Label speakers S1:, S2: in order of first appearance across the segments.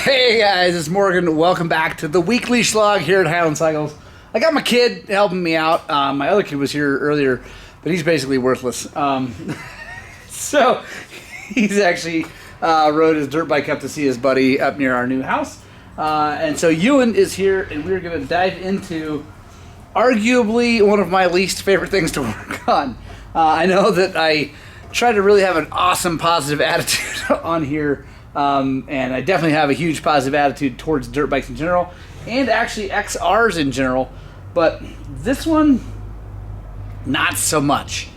S1: Hey guys, it's Morgan. Welcome back to the weekly Shlog here at Highland Cycles. I got my kid helping me out. My other kid was here earlier, but he's basically worthless. So he's actually rode his dirt bike up to see his buddy up near our new house. And so Ewan is here, and we're going to dive into arguably one of my least favorite things to work on. I know that I try to really have an awesome positive attitude on here. And I definitely have a huge positive attitude towards dirt bikes in general, and actually XRs in general, but this one, not so much.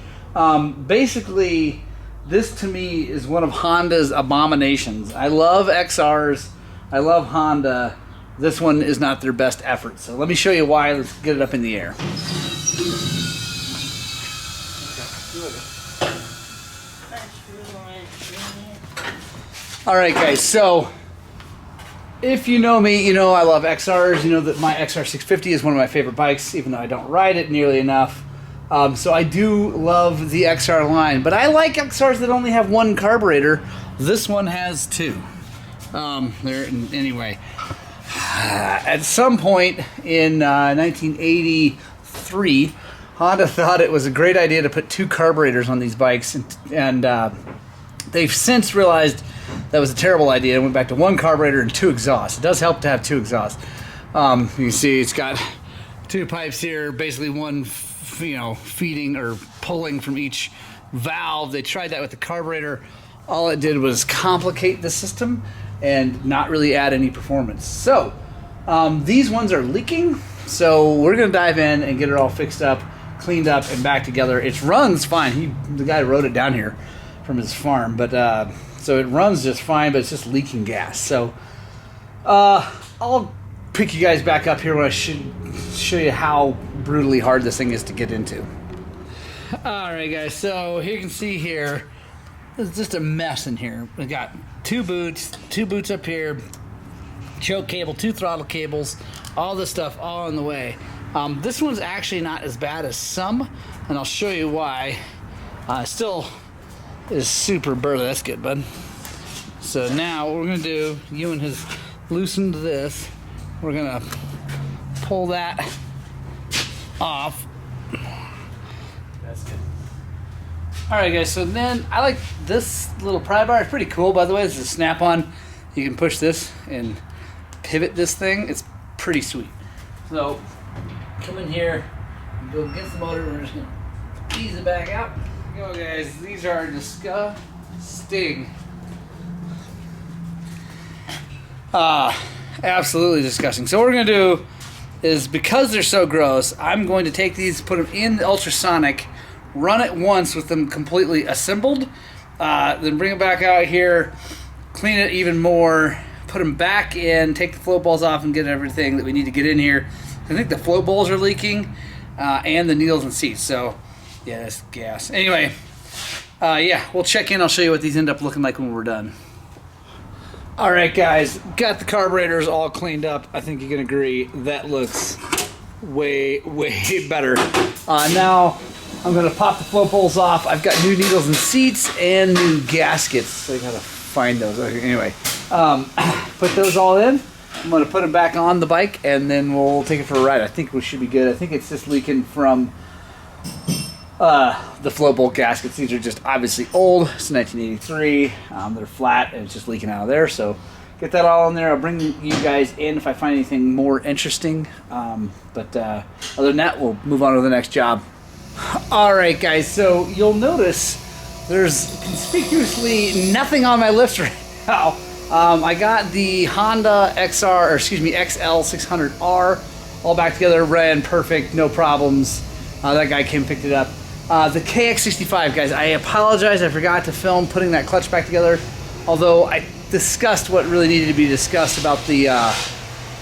S1: Basically, this to me is one of Honda's abominations. I love XRs, I love Honda. This one is not their best effort. So let me show you why. Let's get it up in the air. Alright guys, so if you know me, you know I love XRs. You know that my XR650 is one of my favorite bikes, even though I don't ride it nearly enough. So I do love the XR line, but I like XRs that only have one carburetor. This one has two. Anyway, at some point in 1983, Honda thought it was a great idea to put two carburetors on these bikes, and they've since realized that was a terrible idea and went back to one carburetor and two exhausts. It does help to have two exhausts. You can see it's got two pipes here, basically one feeding or pulling from each valve. They tried that with the carburetor. All it did was complicate the system and not really add any performance. So these ones are leaking, so we're going to dive in and get it all fixed up, cleaned up, and back together. It runs fine. The guy wrote it down here from his farm, but so it runs just fine, but it's just leaking gas. So I'll pick you guys back up here when I should show you how brutally hard this thing is to get into. Alright guys, so here you can see here, it's just a mess in here. We got two boots up here, choke cable, two throttle cables, all this stuff all in the way. This one's actually not as bad as some, and I'll show you why. Still is super burly. That's good, bud. So now what we're gonna do, Ewan has loosened this. We're gonna pull that off. That's good. Alright guys, so then I like this little pry bar. It's pretty cool, by the way. This is a snap-on. You can push this and pivot this thing. It's pretty sweet. So come in here, go against the motor. We're just gonna ease it back out. Here we go guys, these are disgusting. Absolutely disgusting. So what we're going to do is, because they're so gross, I'm going to take these, put them in the ultrasonic, run it once with them completely assembled, then bring it back out here, clean it even more, put them back in, take the float balls off, and get everything that we need to get in here. I think the float balls are leaking, and the needles and seats. So yeah, that's gas. Anyway, yeah, we'll check in. I'll show you what these end up looking like when we're done. Alright guys, got the carburetors all cleaned up. I think you can agree that looks way better. Now I'm going to pop the float bowls off. I've got new needles and seats and new gaskets, so I got to find those. Okay, anyway, put those all in. I'm going to put them back on the bike, and then we'll take it for a ride. I think we should be good. I think it's just leaking from the float bolt gaskets. These are just obviously old. It's 1983. They're flat, and it's just leaking out of there. So get that all in there. I'll bring you guys in if I find anything more interesting. But other than that, we'll move on to the next job. Alright guys, so you'll notice there's conspicuously nothing on my list right now. I got the Honda XL600R all back together, ran perfect, no problems. That guy came and picked it up. The KX250F, guys, I apologize, I forgot to film putting that clutch back together, although I discussed what really needed to be discussed about the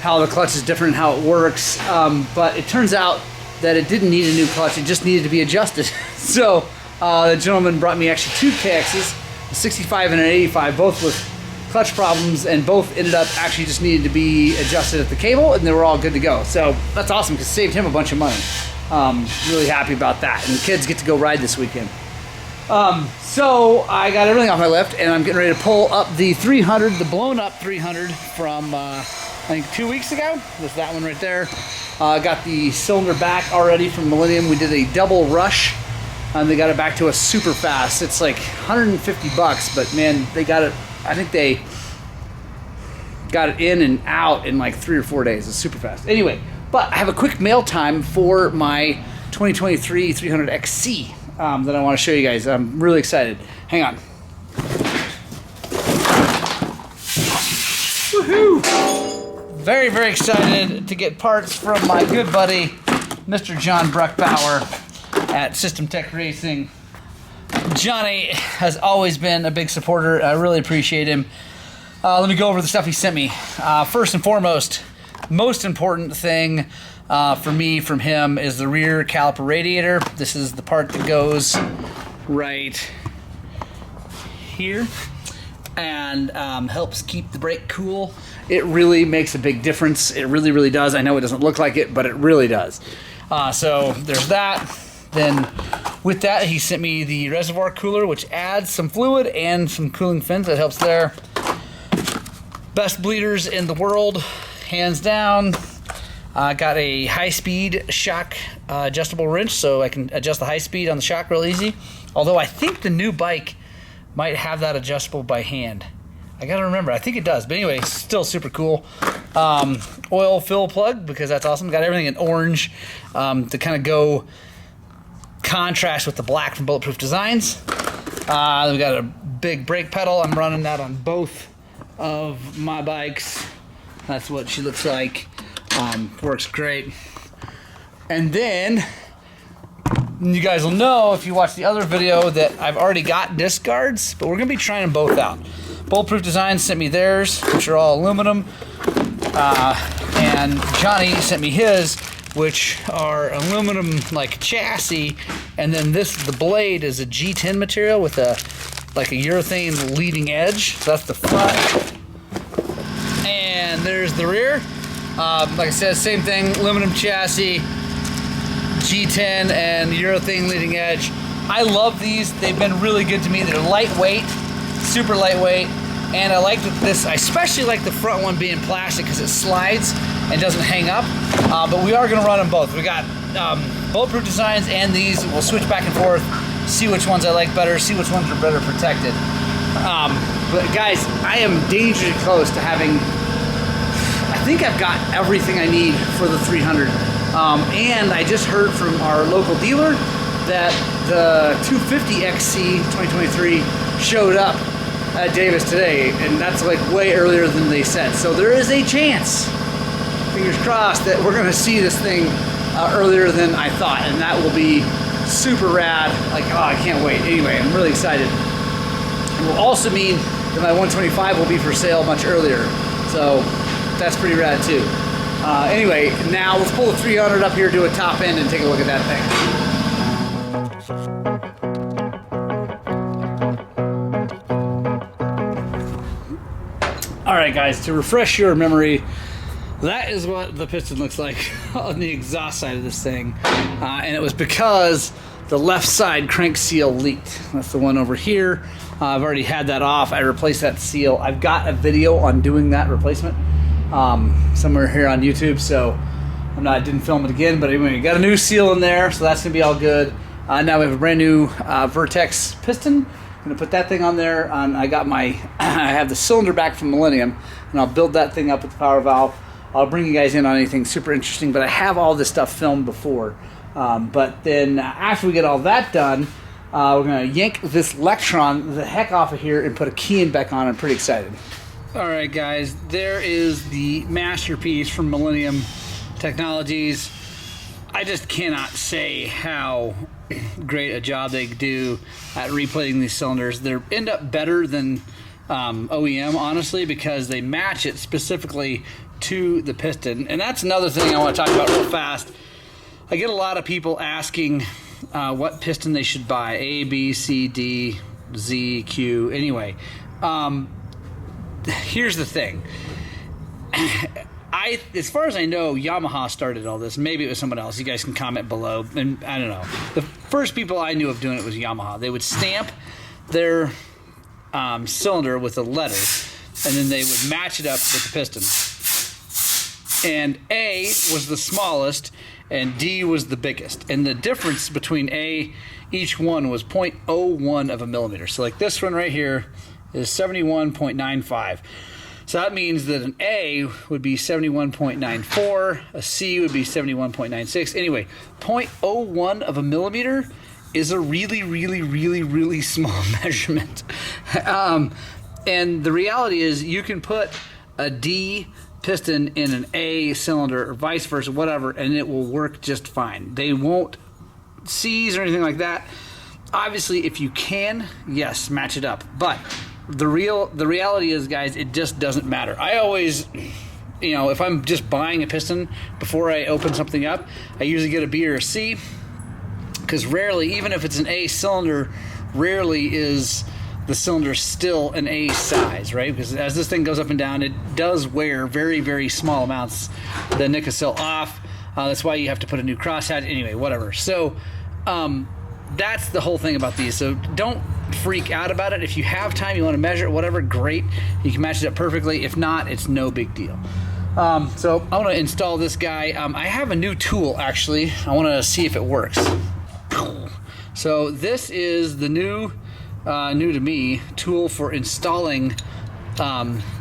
S1: how the clutch is different and how it works, but it turns out that it didn't need a new clutch, it just needed to be adjusted. So the gentleman brought me actually two KXs, a 65 and an 85, both with clutch problems, and both ended up actually just needed to be adjusted at the cable, and they were all good to go. So that's awesome, because it saved him a bunch of money. Really happy about that, and the kids get to go ride this weekend. So I got everything off my lift, and I'm getting ready to pull up the 300, the blown up 300 from I think 2 weeks ago. There's that one right there. Got the cylinder back already from Millennium. We did a double rush, and they got it back to us super fast. It's like 150 bucks, but man, they got it. I think they got it in and out in like 3 or 4 days. It's super fast. Anyway, but I have a quick mail time for my 2023 300XC that I want to show you guys. I'm really excited. Hang on. Woohoo! Very, very excited to get parts from my good buddy, Mr. John Bruckbauer at System Tech Racing. Johnny has always been a big supporter. I really appreciate him. Let me go over the stuff he sent me. First and foremost, most important thing for me from him is the rear caliper radiator. This is the part that goes right here and helps keep the brake cool. It really makes a big difference. It really, really does. I know it doesn't look like it, but it really does. So there's that. Then with that, he sent me the reservoir cooler, which adds some fluid and some cooling fins. That helps there. Best bleeders in the world, hands down. Got a high-speed shock adjustable wrench, so I can adjust the high speed on the shock real easy. Although I think the new bike might have that adjustable by hand. I gotta remember, I think it does. But anyway, still super cool. Oil fill plug, because that's awesome. Got everything in orange to kind of go contrast with the black from Bulletproof Designs. We got a big brake pedal. I'm running that on both of my bikes. That's what she looks like. Works great. And then you guys will know if you watch the other video that I've already got disc guards, but we're gonna be trying them both out. Bulletproof Designs sent me theirs, which are all aluminum, and Johnny sent me his, which are aluminum like chassis, and then the blade is a G10 material with a urethane leading edge. So that's the front, and there's the rear. Like I said, same thing, aluminum chassis, G10 and urethane leading edge. I love these. They've been really good to me. They're lightweight, super lightweight, and I like this. I especially like the front one being plastic because it slides and doesn't hang up. But we are going to run them both. We got Bulletproof Designs and these. We'll switch back and forth, see which ones I like better, see which ones are better protected. But guys, I am dangerously close to having, I think I've got everything I need for the 300. And I just heard from our local dealer that the 250XC 2023 showed up at Davis today, and that's like way earlier than they said. So there is a chance, fingers crossed, that we're gonna see this thing earlier than I thought, and that will be super rad. Like, oh, I can't wait. Anyway, I'm really excited. It will also mean that my 125 will be for sale much earlier. So that's pretty rad too. Anyway, now let's pull the 300 up here, do a top end, and take a look at that thing. Alright guys, to refresh your memory, that is what the piston looks like on the exhaust side of this thing. And it was because the left side crank seal leaked. That's the one over here. I've already had that off. I replaced that seal. I've got a video on doing that replacement somewhere here on YouTube, so I didn't film it again, but anyway, got a new seal in there, so that's gonna be all good. Now we have a brand new Vertex piston. I'm gonna put that thing on there. I got I have the cylinder back from Millennium, and I'll build that thing up with the power valve. I'll bring you guys in on anything super interesting, but I have all this stuff filmed before. But then after we get all that done, we're gonna yank this Electron the heck off of here and put a key in back on. I'm pretty excited. All right, guys, there is the masterpiece from Millennium Technologies. I just cannot say how great a job they do at replating these cylinders. They end up better than OEM, honestly, because they match it specifically to the piston. And that's another thing I want to talk about real fast. I get a lot of people asking what piston they should buy. A, B, C, D, Z, Q. Anyway, here's the thing. As far as I know, Yamaha started all this. Maybe it was someone else. You guys can comment below. And I don't know. first people I knew of doing it was Yamaha. They would stamp their cylinder with a letter, and then they would match it up with the piston. And A was the smallest, and D was the biggest. And the difference between each one was 0.01 of a millimeter. So like this one right here is 71.95. So that means that an A would be 71.94, a C would be 71.96. Anyway, 0.01 of a millimeter is a really, really, really, really small measurement. And the reality is you can put a D piston in an A cylinder or vice versa, whatever, and it will work just fine. They won't seize or anything like that. Obviously, if you can, yes, match it up. But the reality is, guys, it just doesn't matter. I always, you know, if I'm just buying a piston before I open something up, I usually get a B or a C, because rarely, even if it's an A cylinder, rarely is the cylinder still an A size, right? Because as this thing goes up and down, it does wear very, very small amounts the Nicocil off. That's why you have to put a new crosshatch. Anyway, whatever. So that's the whole thing about these. So don't freak out about it. If you have time, you want to measure it, whatever, great. You can match it up perfectly. If not, it's no big deal. So I want to install this guy. I have a new tool, actually. I want to see if it works. So this is the new to me tool for installing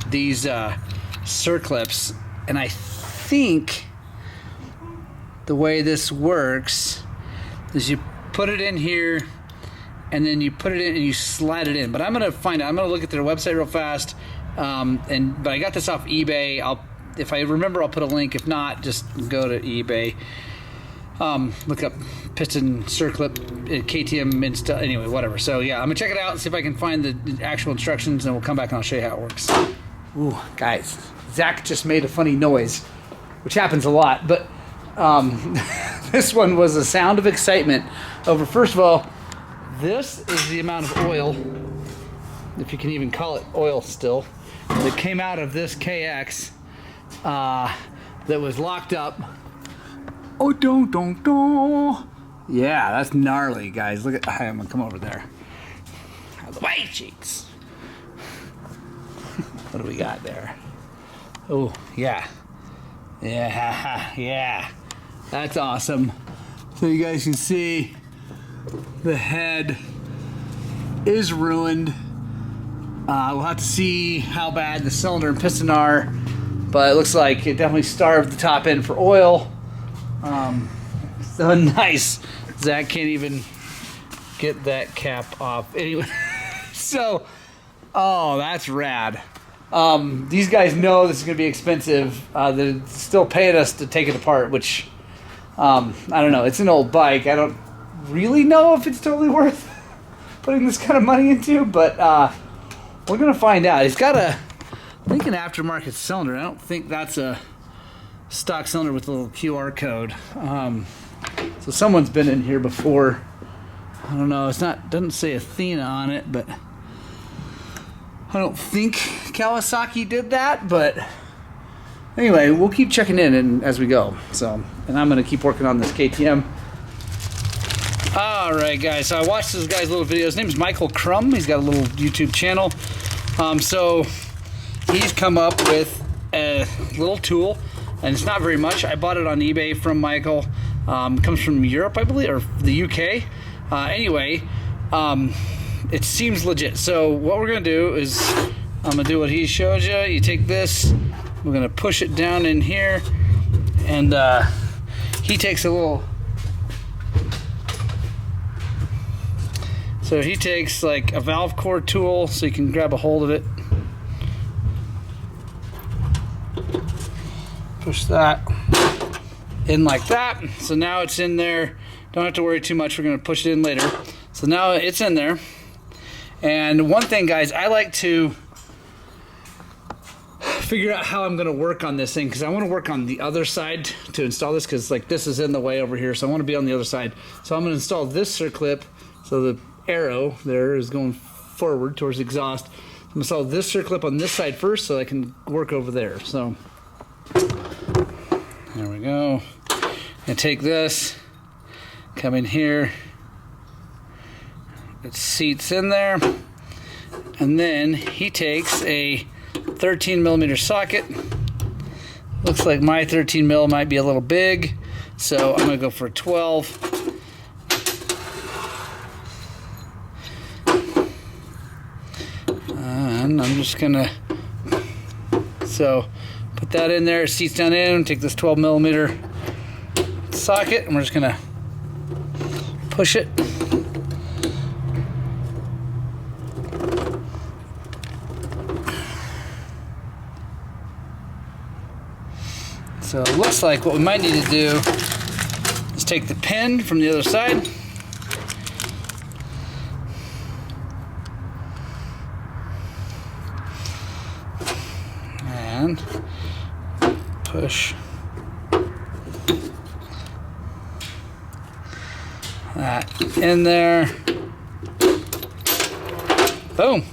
S1: these circlips, and I think the way this works is you put it in here and then you put it in and you slide it in. But I'm gonna find out. I'm gonna look at their website real fast. But I got this off eBay. If I remember, I'll put a link. If not, just go to eBay. Look up piston circlip, KTM install, anyway, whatever. So yeah, I'm gonna check it out and see if I can find the actual instructions, and we'll come back and I'll show you how it works. Ooh, guys, Zach just made a funny noise, which happens a lot, but this one was a sound of excitement over, first of all, this is the amount of oil, if you can even call it oil still, that came out of this KX that was locked up. Oh, don't. Yeah, that's gnarly, guys. Look at, I'm gonna come over there. Out of the way, cheeks. What do we got there? Oh, yeah. Yeah. That's awesome. So you guys can see the head is ruined. We'll have to see how bad the cylinder and piston are, but it looks like it definitely starved the top end for oil. So nice. Zach can't even get that cap off. Anyway, so, oh, that's rad. These guys know this is going to be expensive. They're still paying us to take it apart, which, I don't know. It's an old bike. I don't really know if it's totally worth putting this kind of money into, but we're going to find out. It's got I think an aftermarket cylinder. I don't think that's a stock cylinder with a little QR code. So someone's been in here before. I don't know. Doesn't say Athena on it, but I don't think Kawasaki did that. But anyway, we'll keep checking in as we go. So, and I'm gonna keep working on this KTM. All right, guys. So I watched this guy's little video. His name is Michael Crum. He's got a little YouTube channel. So he's come up with a little tool. And it's not very much. I bought it on eBay from Michael. Comes from Europe, I believe, or the UK. Anyway, it seems legit. So what we're gonna do is, I'm gonna do what he showed you. You take this, we're gonna push it down in here, and he takes a little, so he takes like a valve core tool so you can grab a hold of it. Push that in like that. So now it's in there. Don't have to worry too much. We're going to push it in later. So now it's in there. And one thing, guys, I like to figure out how I'm going to work on this thing, because I want to work on the other side to install this, because like this is in the way over here. So I want to be on the other side. So I'm going to install this circlip. So the arrow there is going forward towards the exhaust. I'm going to install this circlip on this side first so I can work over there. So there we go. And take this, come in here, it seats in there. And then he takes a 13mm socket. Looks like my 13mm might be a little big, so I'm gonna go for a 12. And I'm just gonna, so put that in there, seats down in, take this 12mm socket, and we're just gonna push it. So it looks like what we might need to do is take the pin from the other side. And push that in there. Boom.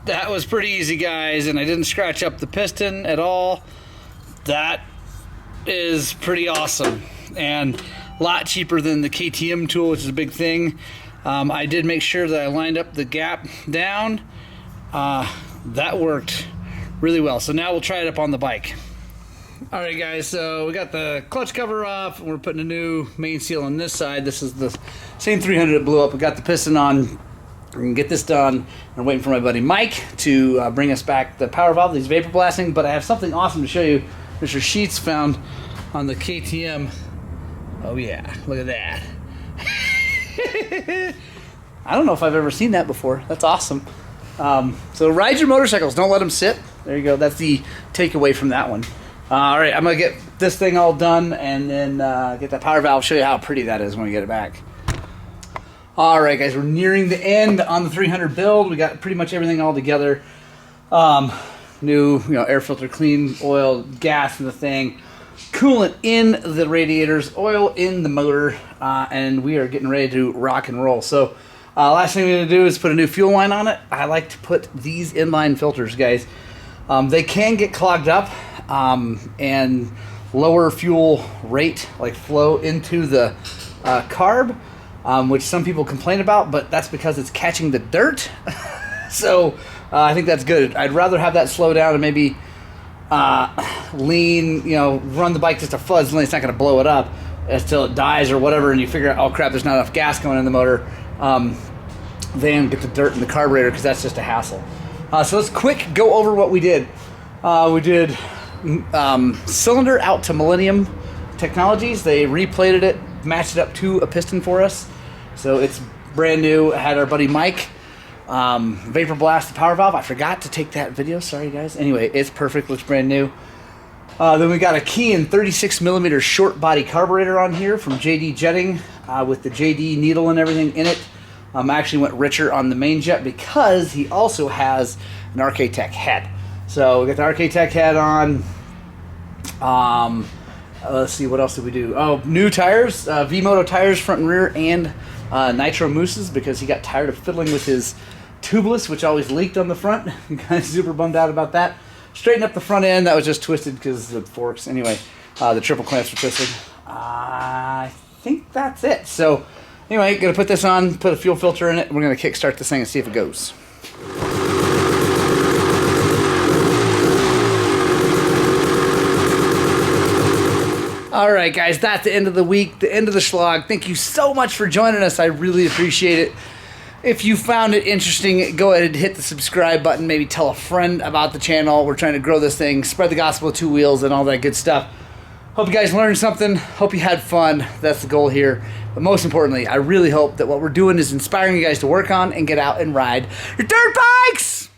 S1: That was pretty easy, guys, and I didn't scratch up the piston at all. That is pretty awesome and a lot cheaper than the KTM tool, which is a big thing. I did make sure that I lined up the gap down. That worked really well. So now we'll try it up on the bike. All right, guys, so we got the clutch cover off, and we're putting a new main seal on this side. This is the same 300 that blew up. We got the piston on. We can get this done. I'm waiting for my buddy Mike to bring us back the power valve. He's vapor blasting, but I have something awesome to show you. Mr. Sheets found on the KTM. Oh yeah, look at that. I don't know if I've ever seen that before. That's awesome. So ride your motorcycles, don't let them sit. There you go, that's the takeaway from that one. All right, I'm gonna get this thing all done and then get that power valve, show you how pretty that is when we get it back. All right, guys, we're nearing the end on the 300 build. We got pretty much everything all together. New, air filter, clean oil, gas in the thing, coolant in the radiators, oil in the motor, and we are getting ready to rock and roll. So last thing we're going to do is put a new fuel line on it. I like to put these inline filters, guys. They can get clogged up and lower fuel rate, like flow into the carb, which some people complain about, but that's because it's catching the dirt. So I think that's good. I'd rather have that slow down and maybe lean, run the bike just a fuzz, and it's not going to blow it up until it dies or whatever, and you figure out, oh crap, there's not enough gas going in the motor. Then get the dirt in the carburetor, because that's just a hassle. So let's quick go over what we did. We did cylinder out to Millennium Technologies. They replated it, matched it up to a piston for us. So it's brand new. I had our buddy Mike vapor blast the power valve. I forgot to take that video, sorry guys. Anyway, it's perfect, looks brand new. Then we got a Kean 36mm short body carburetor on here from JD Jetting with the JD needle and everything in it. I actually went richer on the main jet because he also has an RK Tech head. So we got the RK Tech head on. Let's see, what else did we do? Oh, new tires, V-Moto tires front and rear, and nitro mousses, because he got tired of fiddling with his tubeless, which always leaked on the front. Kind of super bummed out about that. Straighten up the front end. That was just twisted because of the forks. Anyway, the triple clamps were twisted. I think that's it. So anyway, gonna put this on, put a fuel filter in it, and we're gonna kickstart this thing and see if it goes. All right, guys, that's the end of the week, the end of the Shlog. Thank you so much for joining us. I really appreciate it. If you found it interesting, go ahead and hit the subscribe button. Maybe tell a friend about the channel. We're trying to grow this thing, spread the gospel of two wheels and all that good stuff. Hope you guys learned something. Hope you had fun. That's the goal here. But most importantly, I really hope that what we're doing is inspiring you guys to work on and get out and ride your dirt bikes!